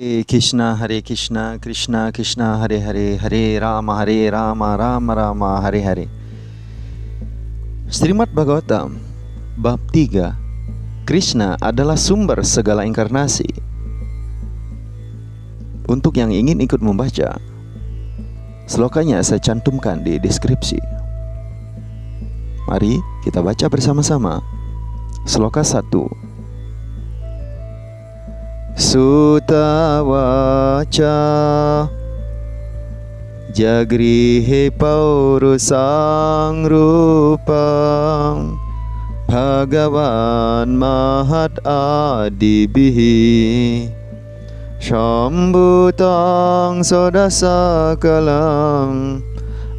Hare Krishna, Krishna Krishna, Hare Hare, Hare Rama, Rama Rama, Hare Hare. Srimad Bhagavatam, Bab 3, Krishna adalah sumber segala inkarnasi. Untuk yang ingin ikut membaca, slokanya saya cantumkan di deskripsi. Mari kita baca bersama-sama. Sloka 1. Sutta waca jagrihe paurusang rupang Bhagavan mahat adibihi Shambhutang sodasakalang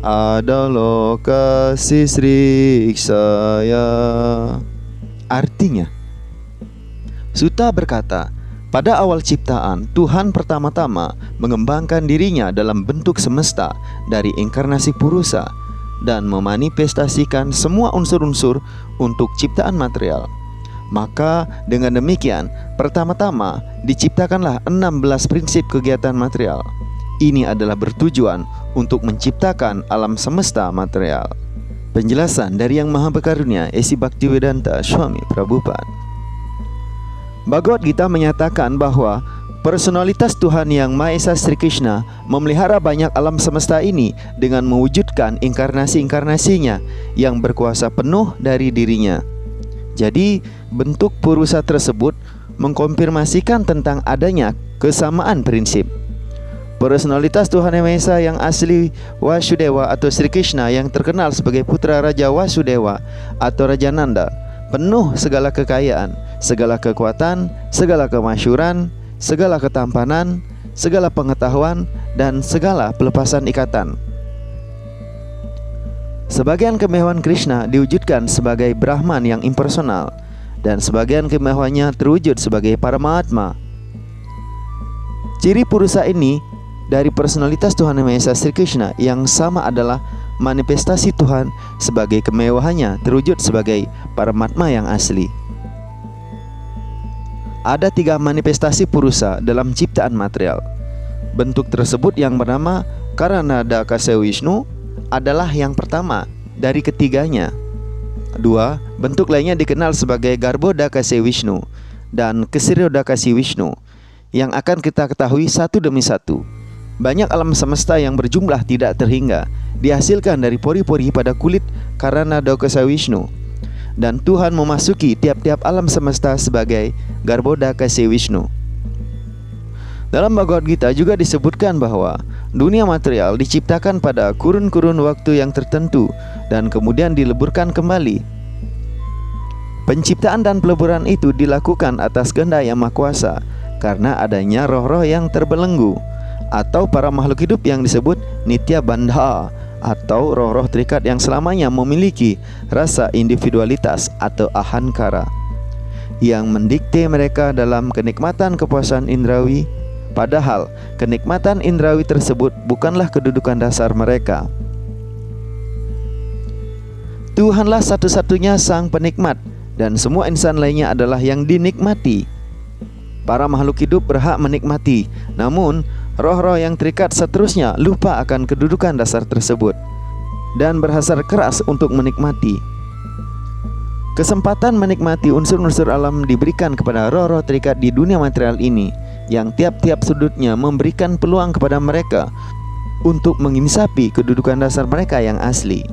adaloka sisriksaya. Artinya, Sutta berkata, pada awal ciptaan, Tuhan pertama-tama mengembangkan dirinya dalam bentuk semesta dari inkarnasi Purusa dan memanifestasikan semua unsur-unsur untuk ciptaan material. Maka dengan demikian, pertama-tama diciptakanlah 16 prinsip kegiatan material. Ini adalah bertujuan untuk menciptakan alam semesta material. Penjelasan dari Yang Maha Berkarunia Esi Bhaktivedanta Swami Prabhupada. Bhagavad Gita menyatakan bahwa personalitas Tuhan Yang Maha Esa Sri Krishna memelihara banyak alam semesta ini dengan mewujudkan inkarnasi-inkarnasinya yang berkuasa penuh dari dirinya. Jadi, bentuk Purusa tersebut mengkonfirmasikan tentang adanya kesamaan prinsip. Personalitas Tuhan Yang Maha Esa yang asli Vasudeva atau Sri Krishna yang terkenal sebagai putra Raja Vasudeva atau Raja Nanda, penuh segala kekayaan, segala kekuatan, segala kemasyhuran, segala ketampanan, segala pengetahuan, dan segala pelepasan ikatan. Sebagian kemewahan Krishna diwujudkan sebagai Brahman yang impersonal, dan sebagian kemewahannya terwujud sebagai Paramatma. Ciri Purusa ini dari personalitas Tuhan Yang Maha Esa Sri Krishna yang sama adalah manifestasi Tuhan sebagai kemewahannya terwujud sebagai Paramatma yang asli. Ada 3 manifestasi Purusa dalam ciptaan material. Bentuk tersebut yang bernama Karanadakasya Vishnu adalah yang pertama dari ketiganya. 2 bentuk lainnya dikenal sebagai Garbhodakasya Vishnu dan Kshirodakasya Vishnu yang akan kita ketahui satu demi satu. Banyak alam semesta yang berjumlah tidak terhingga dihasilkan dari pori-pori pada kulit Karanadakasya Vishnu, dan Tuhan memasuki tiap-tiap alam semesta sebagai Garbhodakasya Vishnu. Dalam Bhagavad Gita juga disebutkan bahwa dunia material diciptakan pada kurun-kurun waktu yang tertentu dan kemudian dileburkan kembali. Penciptaan dan peleburan itu dilakukan atas kehendak Yang Maha Kuasa karena adanya roh-roh yang terbelenggu atau para makhluk hidup yang disebut Nitya Bandha atau roh-roh terikat yang selamanya memiliki rasa individualitas atau ahankara yang mendikte mereka dalam kenikmatan kepuasan indrawi, padahal kenikmatan indrawi tersebut bukanlah kedudukan dasar mereka. Tuhanlah satu-satunya sang penikmat dan semua insan lainnya adalah yang dinikmati. Para makhluk hidup berhak menikmati, namun roh-roh yang terikat seterusnya lupa akan kedudukan dasar tersebut dan berhasrat keras untuk menikmati. Kesempatan menikmati unsur-unsur alam diberikan kepada roh-roh terikat di dunia material ini, yang tiap-tiap sudutnya memberikan peluang kepada mereka untuk menginsapi kedudukan dasar mereka yang asli.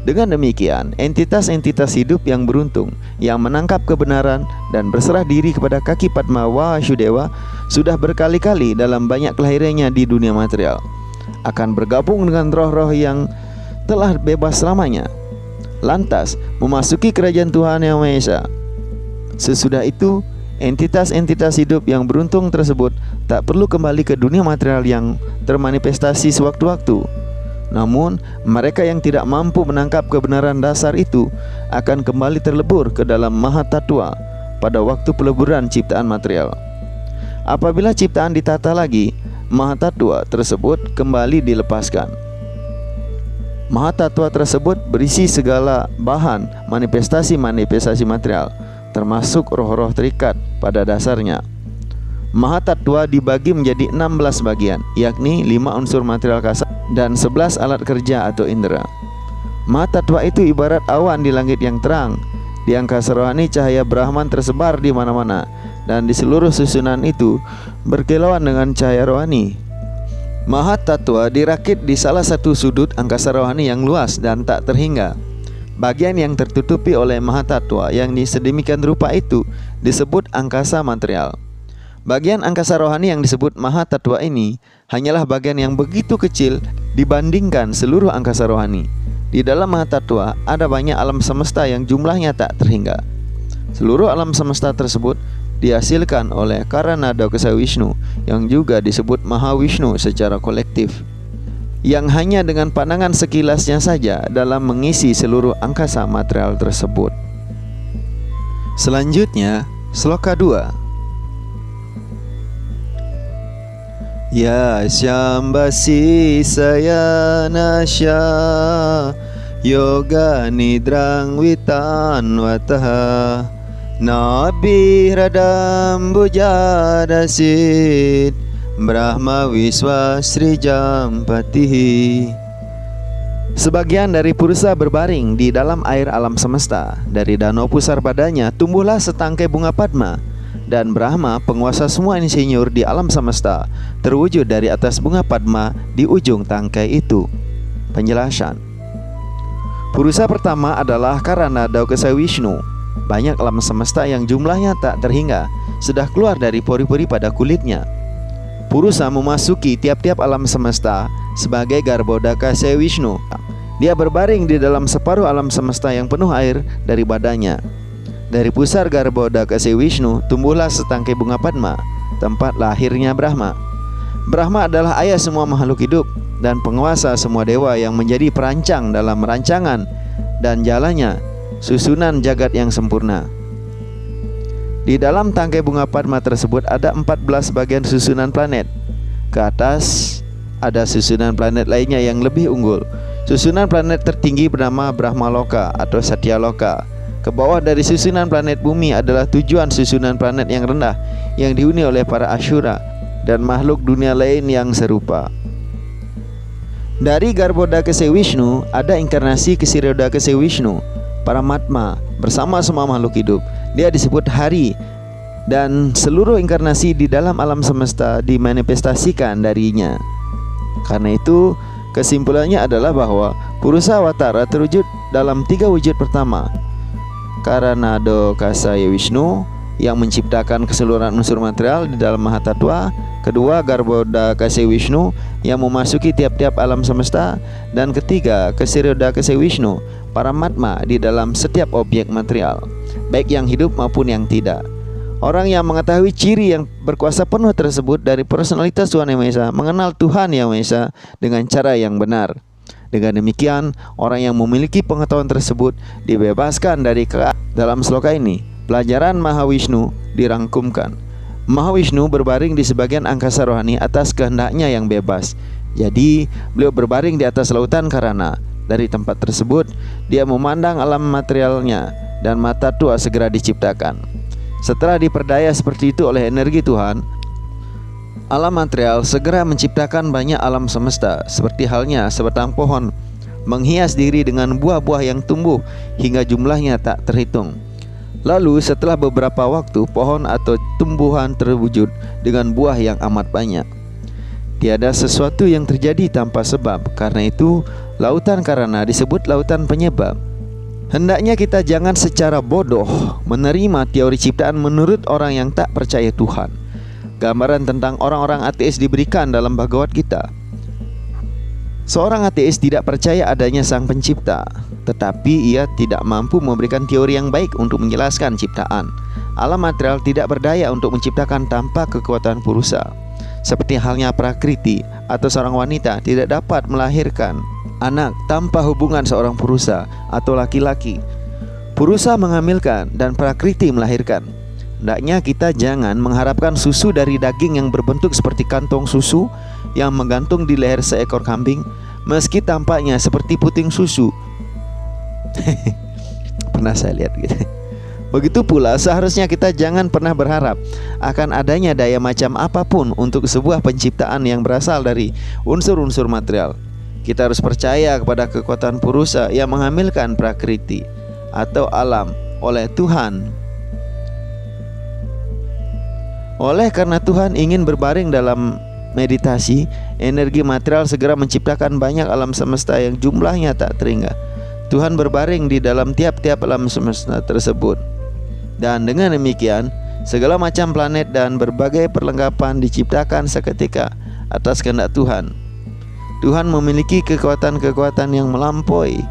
Dengan demikian, entitas-entitas hidup yang beruntung yang menangkap kebenaran dan berserah diri kepada kaki Padma Vasudeva sudah berkali-kali dalam banyak kelahirannya di dunia material akan bergabung dengan roh-roh yang telah bebas selamanya, lantas memasuki kerajaan Tuhan Yang Maha Esa. Sesudah itu, entitas-entitas hidup yang beruntung tersebut tak perlu kembali ke dunia material yang termanifestasi sewaktu-waktu. Namun, mereka yang tidak mampu menangkap kebenaran dasar itu akan kembali terlebur ke dalam Mahatattva pada waktu peleburan ciptaan material. Apabila ciptaan ditata lagi, Mahatattva tersebut kembali dilepaskan. Mahatattva tersebut berisi segala bahan manifestasi-manifestasi material, termasuk roh-roh terikat pada dasarnya. Mahatattva dibagi menjadi 16 bagian, yakni 5 unsur material kasar dan 11 alat kerja atau indera. Mahatattva itu ibarat awan di langit yang terang. Di angkasa rohani cahaya Brahman tersebar di mana-mana, dan di seluruh susunan itu berkilauan dengan cahaya rohani. Mahatattva dirakit di salah satu sudut angkasa rohani yang luas dan tak terhingga. Bagian yang tertutupi oleh Mahatattva yang sedemikian rupa itu disebut angkasa material. Bagian angkasa rohani yang disebut Mahatattva ini hanyalah bagian yang begitu kecil dibandingkan seluruh angkasa rohani. Di dalam Mahatattva ada banyak alam semesta yang jumlahnya tak terhingga. Seluruh alam semesta tersebut dihasilkan oleh Karanadakasa Wisnu yang juga disebut Mahavishnu secara kolektif, yang hanya dengan pandangan sekilasnya saja dalam mengisi seluruh angkasa material tersebut. Selanjutnya, sloka 2. Ya syambasi sayanasya yoga nidrang witan wataha nabi radam bujadasit Brahma Wiswa Sri Jampatihi. Sebagian dari Purusa berbaring di dalam air alam semesta. Dari danau pusar badannya tumbuhlah setangkai bunga Padma, dan Brahma, penguasa semua insinyur di alam semesta, terwujud dari atas bunga Padma di ujung tangkai itu. Penjelasan: Purusa pertama adalah Karanadakasa Wisnu. Banyak alam semesta yang jumlahnya tak terhingga sudah keluar dari pori-pori pada kulitnya. Purusa memasuki tiap-tiap alam semesta sebagai Garbhodakasa Wisnu. Dia berbaring di dalam separuh alam semesta yang penuh air dari badannya. Dari pusar Garbhodakasa Wisnu tumbuhlah setangkai bunga Padma, tempat lahirnya Brahma. Brahma adalah ayah semua makhluk hidup dan penguasa semua dewa yang menjadi perancang dalam rancangan dan jalannya susunan jagat yang sempurna. Di dalam tangkai bunga Padma tersebut ada 14 bagian susunan planet. Ke atas ada susunan planet lainnya yang lebih unggul. Susunan planet tertinggi bernama Brahmaloka atau Satyaloka. Ke bawah dari susunan planet bumi adalah tujuan susunan planet yang rendah yang dihuni oleh para Asyura dan makhluk dunia lain yang serupa. Dari Garbhodakasa Wisnu ada inkarnasi Ksirodakasa Wisnu, Paramatma, bersama semua makhluk hidup. Dia disebut Hari, dan seluruh inkarnasi di dalam alam semesta dimanifestasikan darinya. Karena itu, kesimpulannya adalah bahwa Purusa Awatara terwujud dalam 3 wujud pertama: Karanadakasa Wisnu yang menciptakan keseluruhan unsur material di dalam Mahatattva, kedua Garbhodakasa Wisnu yang memasuki tiap-tiap alam semesta, dan ketiga Ksirodakasa Wisnu, Paramatma, di dalam setiap objek material, baik yang hidup maupun yang tidak. Orang yang mengetahui ciri yang berkuasa penuh tersebut dari personalitas Tuhan Yang Maha Esa mengenal Tuhan Yang Maha Esa dengan cara yang benar. Dengan demikian, orang yang memiliki pengetahuan tersebut dibebaskan dari dalam sloka ini, pelajaran Mahavishnu dirangkumkan. Mahavishnu berbaring di sebagian angkasa rohani atas kehendaknya yang bebas. Jadi, beliau berbaring di atas lautan Karana. Dari tempat tersebut, dia memandang alam materialnya dan Mahatattva segera diciptakan. Setelah diperdaya seperti itu oleh energi Tuhan, alam material segera menciptakan banyak alam semesta, seperti halnya sebatang pohon menghias diri dengan buah-buah yang tumbuh hingga jumlahnya tak terhitung. Lalu setelah beberapa waktu, pohon atau tumbuhan terwujud dengan buah yang amat banyak. Tiada sesuatu yang terjadi tanpa sebab. Karena itu, lautan Karana disebut lautan penyebab. Hendaknya kita jangan secara bodoh menerima teori ciptaan menurut orang yang tak percaya Tuhan. Gambaran tentang orang-orang ateis diberikan dalam Bhagavad Gita. Seorang ateis tidak percaya adanya Sang Pencipta, tetapi ia tidak mampu memberikan teori yang baik untuk menjelaskan ciptaan. Alam material tidak berdaya untuk menciptakan tanpa kekuatan Purusa. Seperti halnya Prakriti atau seorang wanita tidak dapat melahirkan anak tanpa hubungan seorang Purusa atau laki-laki. Purusa menghamilkan dan Prakriti melahirkan. Hendaknya kita jangan mengharapkan susu dari daging yang berbentuk seperti kantong susu yang menggantung di leher seekor kambing, meski tampaknya seperti puting susu. Pernah saya lihat gitu. Begitu pula seharusnya kita jangan pernah berharap akan adanya daya macam apapun untuk sebuah penciptaan yang berasal dari unsur-unsur material. Kita harus percaya kepada kekuatan purusa yang menghamilkan prakriti atau alam oleh Tuhan. Oleh karena Tuhan ingin berbaring dalam meditasi, energi material segera menciptakan banyak alam semesta yang jumlahnya tak terhingga. Tuhan berbaring di dalam tiap-tiap alam semesta tersebut. Dan dengan demikian, segala macam planet dan berbagai perlengkapan diciptakan seketika atas kehendak Tuhan. Tuhan memiliki kekuatan-kekuatan yang melampaui.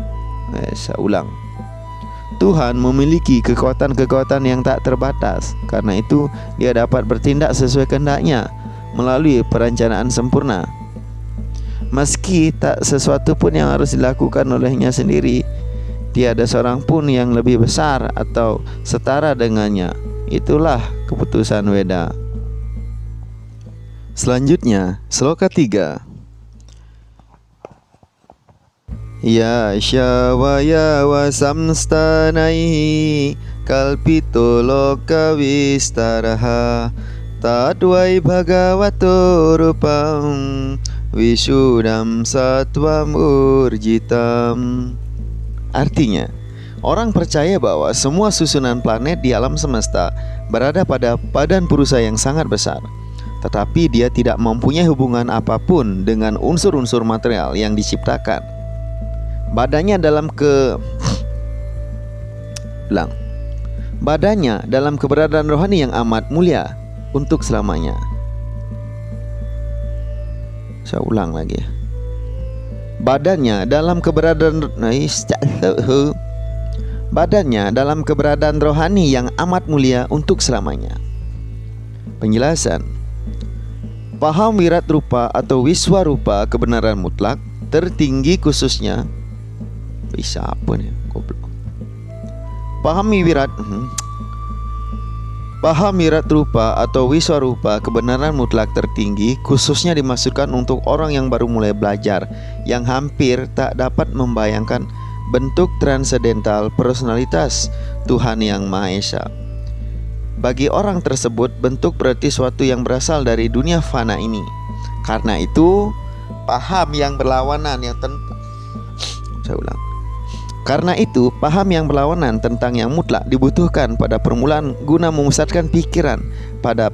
Saya ulang. Tuhan memiliki kekuatan-kekuatan yang tak terbatas. Karena itu, Dia dapat bertindak sesuai kehendaknya melalui perencanaan sempurna. Meski tak sesuatu pun yang harus dilakukan olehnya sendiri, tiada seorang pun yang lebih besar atau setara dengannya. Itulah keputusan Weda. Selanjutnya, sloka 3. Ya syawaya wa samstanaihi kalpito loka vistaraha tadwai bhagavato rupam Wisudam satwam urjitam. Artinya, orang percaya bahwa semua susunan planet di alam semesta berada pada badan purusa yang sangat besar, tetapi dia tidak mempunyai hubungan apapun dengan unsur-unsur material yang diciptakan. Badannya dalam keberadaan rohani yang amat mulia untuk selamanya. Saya ulang lagi. Badannya dalam keberadaan rohani yang amat mulia untuk selamanya. Penjelasan. Paham wirat rupa atau wiswarupa kebenaran mutlak tertinggi khususnya. Bisa apa nih? Paham wirat rupa atau wiswarupa kebenaran mutlak tertinggi khususnya dimaksudkan untuk orang yang baru mulai belajar, yang hampir tak dapat membayangkan bentuk transendental personalitas Tuhan Yang Maha Esa. Bagi orang tersebut, bentuk berarti suatu yang berasal dari dunia fana ini. Karena itu, paham yang berlawanan tentang yang mutlak dibutuhkan pada permulaan guna memusatkan pikiran pada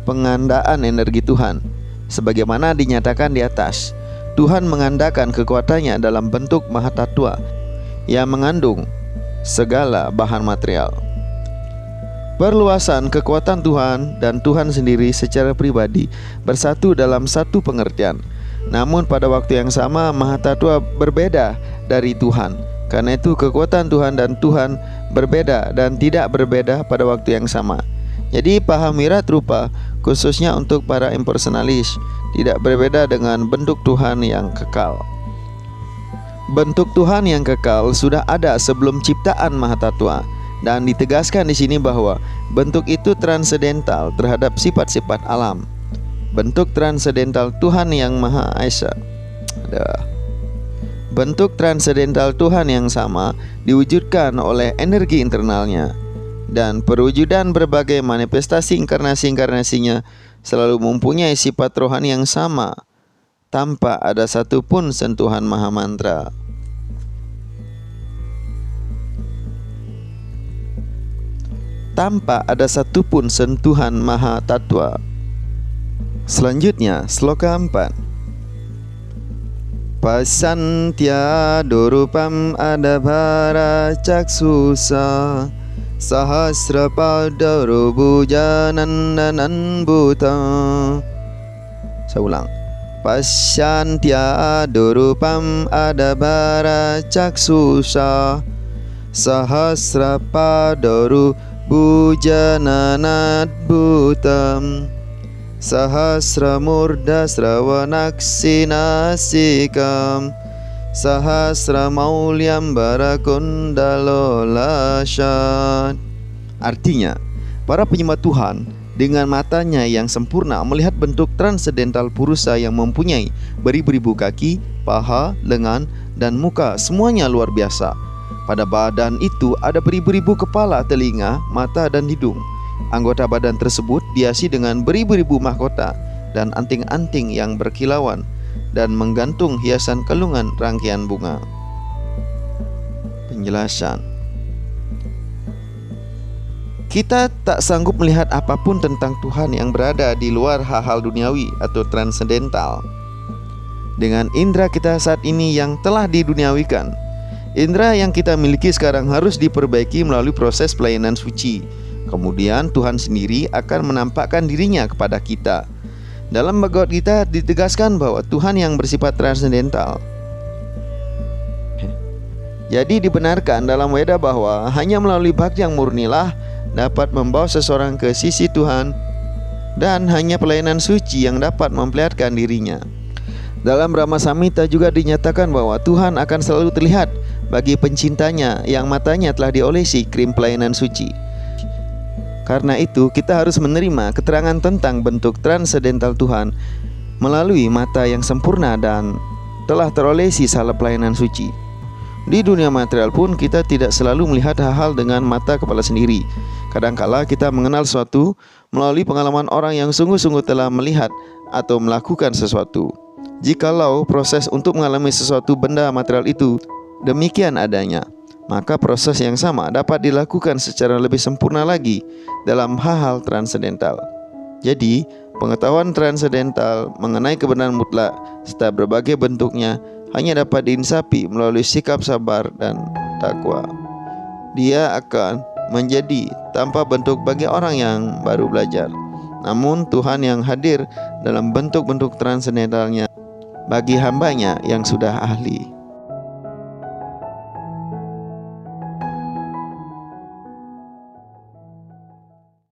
pengandaan energi Tuhan. Sebagaimana dinyatakan di atas, Tuhan mengandalkan kekuatannya dalam bentuk Mahatattva yang mengandung segala bahan material. Perluasan kekuatan Tuhan dan Tuhan sendiri secara pribadi bersatu dalam satu pengertian. Namun pada waktu yang sama Mahatattva berbeda dari Tuhan. Karena itu kekuatan Tuhan dan Tuhan berbeda dan tidak berbeda pada waktu yang sama. Jadi paham wirat rupa khususnya untuk para impersonalis tidak berbeda dengan bentuk Tuhan yang kekal. Bentuk Tuhan yang kekal sudah ada sebelum ciptaan Mahatattva, dan ditegaskan di sini bahwa bentuk itu transendental terhadap sifat-sifat alam. Bentuk transendental Tuhan Yang Maha Esa. Bentuk transendental Tuhan yang sama diwujudkan oleh energi internalnya, dan perwujudan berbagai manifestasi inkarnasi-inkarnasinya selalu mempunyai sifat rohani yang sama, tanpa ada satupun sentuhan Maha Mantra. Tanpa ada satupun sentuhan Maha Tattva. Selanjutnya, sloka 4. Pasantya dorupam adabhara caksusa sahasrapa darubujanan buta. Saya ulang. Pasantya dorupam adabhara caksusa sahasrapa darubujanan butam Sahasramurda sravanaksinnasikam Sahasramaulyam barakundalolashat. Artinya, para penyembah Tuhan dengan matanya yang sempurna melihat bentuk transendental Purusa yang mempunyai beribu-ribu kaki, paha, lengan, dan muka, semuanya luar biasa. Pada badan itu ada beribu-ribu kepala, telinga, mata, dan hidung. Anggota badan tersebut dihiasi dengan beribu-ribu mahkota dan anting-anting yang berkilauan dan menggantung hiasan kalungan rangkaian bunga. Penjelasan: kita tak sanggup melihat apapun tentang Tuhan yang berada di luar hal-hal duniawi atau transendental dengan indera kita saat ini yang telah diduniawikan. Indera yang kita miliki sekarang harus diperbaiki melalui proses pelayanan suci. Kemudian Tuhan sendiri akan menampakkan dirinya kepada kita. Dalam Bhagavad Gita ditegaskan bahwa Tuhan yang bersifat transendental. Jadi dibenarkan dalam Weda bahwa hanya melalui bhakti yang murnilah dapat membawa seseorang ke sisi Tuhan, dan hanya pelayanan suci yang dapat memperlihatkan dirinya. Dalam Brahma Samhita juga dinyatakan bahwa Tuhan akan selalu terlihat bagi pencintanya yang matanya telah diolesi krim pelayanan suci. Karena itu kita harus menerima keterangan tentang bentuk transendental Tuhan melalui mata yang sempurna dan telah terolesi salep pelayanan suci. Di dunia material pun kita tidak selalu melihat hal-hal dengan mata kepala sendiri. Kadangkala kita mengenal sesuatu melalui pengalaman orang yang sungguh-sungguh telah melihat atau melakukan sesuatu. Jikalau proses untuk mengalami sesuatu benda material itu demikian adanya, maka proses yang sama dapat dilakukan secara lebih sempurna lagi dalam hal-hal transendental. Jadi, pengetahuan transendental mengenai kebenaran mutlak serta berbagai bentuknya hanya dapat diinsapi melalui sikap sabar dan takwa. Dia akan menjadi tanpa bentuk bagi orang yang baru belajar. Namun Tuhan yang hadir dalam bentuk-bentuk transendentalnya bagi hambanya yang sudah ahli.